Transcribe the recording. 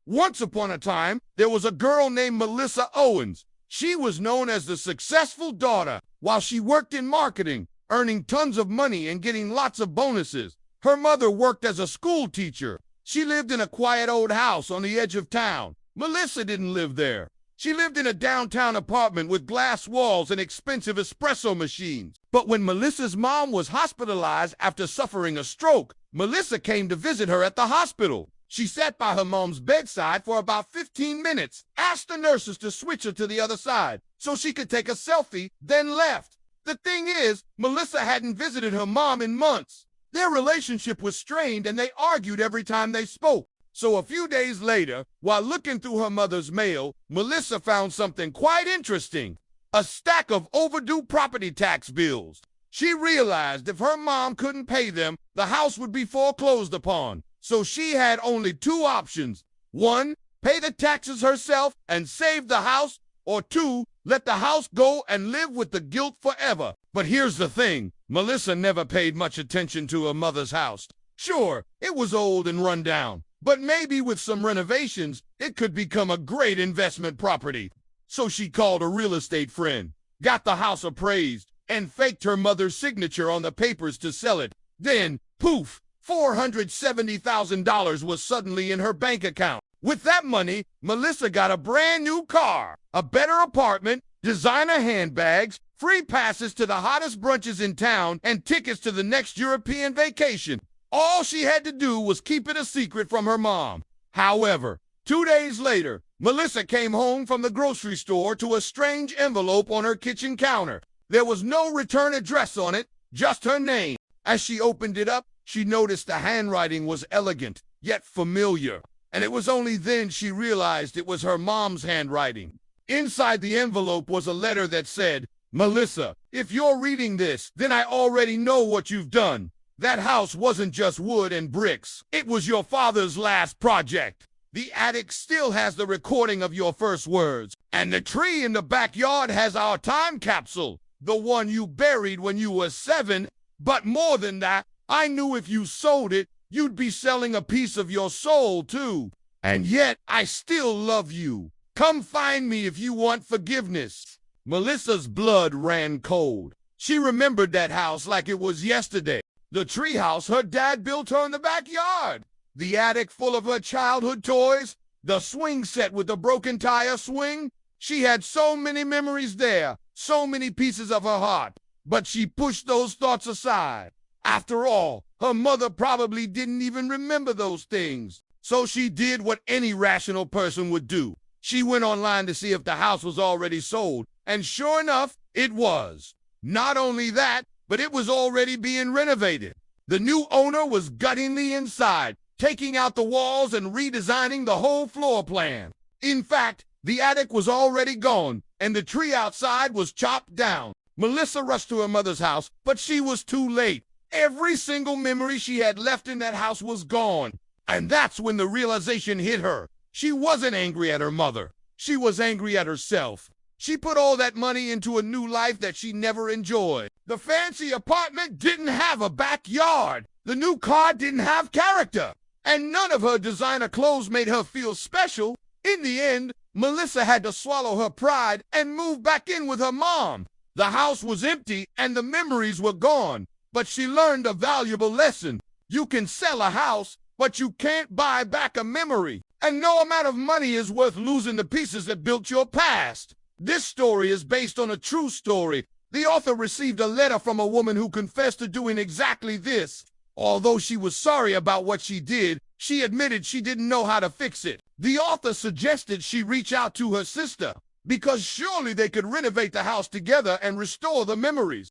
Once upon a time, there was a girl named Melissa Owens. She was known as the successful daughter while she worked in marketing, earning tons of money and getting lots of bonuses. Her mother worked as a school teacher. She lived in a quiet old house on the edge of town. Melissa didn't live there. She lived in a downtown apartment with glass walls and expensive espresso machines. But when Melissa's mom was hospitalized after suffering a stroke, Melissa came to visit her at the hospital. She sat by her mom's bedside for about 15 minutes, asked the nurses to switch her to the other side so she could take a selfie, then left. The thing is, Melissa hadn't visited her mom in months. Their relationship was strained and they argued every time they spoke. So a few days later, while looking through her mother's mail, Melissa found something quite interesting: a stack of overdue property tax bills. She realized if her mom couldn't pay them, the house would be foreclosed upon. So she had only two options. One, pay the taxes herself and save the house, or two, let the house go and live with the guilt forever. But here's the thing, Melissa never paid much attention to her mother's house. Sure, it was old and run down, but maybe with some renovations, it could become a great investment property. So she called a real estate friend, got the house appraised, and faked her mother's signature on the papers to sell it. Then, poof, $470,000 was suddenly in her bank account. With that money, Melissa got a brand new car, a better apartment, designer handbags, free passes to the hottest brunches in town, and tickets to the next European vacation. All she had to do was keep it a secret from her mom. However, 2 days later, Melissa came home from the grocery store to a strange envelope on her kitchen counter. There was no return address on it, just her name. As she opened it up, she noticed the handwriting was elegant, yet familiar. And it was only then she realized it was her mom's handwriting. Inside the envelope was a letter that said, "Melissa, if you're reading this, then I already know what you've done. That house wasn't just wood and bricks. It was your father's last project. The attic still has the recording of your first words, and the tree in the backyard has our time capsule, the one you buried when you were 7. But more than that, I knew if you sold it, you'd be selling a piece of your soul too. And yet, I still love you. Come find me if you want forgiveness." Melissa's blood ran cold. She remembered that house like it was yesterday. The treehouse her dad built her in the backyard. The attic full of her childhood toys. The swing set with the broken tire swing. She had so many memories there, so many pieces of her heart. But she pushed those thoughts aside. After all, her mother probably didn't even remember those things. So she did what any rational person would do. She went online to see if the house was already sold, and sure enough, it was. Not only that, but it was already being renovated. The new owner was gutting the inside, taking out the walls and redesigning the whole floor plan. In fact, the attic was already gone, and the tree outside was chopped down. Melissa rushed to her mother's house, but she was too late. Every single memory she had left in that house was gone. And that's when the realization hit her. She wasn't angry at her mother. She was angry at herself. She put all that money into a new life that she never enjoyed. The fancy apartment didn't have a backyard. The new car didn't have character. And none of her designer clothes made her feel special. In the end, Melissa had to swallow her pride and move back in with her mom. The house was empty and the memories were gone. But she learned a valuable lesson. You can sell a house, but you can't buy back a memory. And no amount of money is worth losing the pieces that built your past. This story is based on a true story. The author received a letter from a woman who confessed to doing exactly this. Although she was sorry about what she did, she admitted she didn't know how to fix it. The author suggested she reach out to her sister, because surely they could renovate the house together and restore the memories.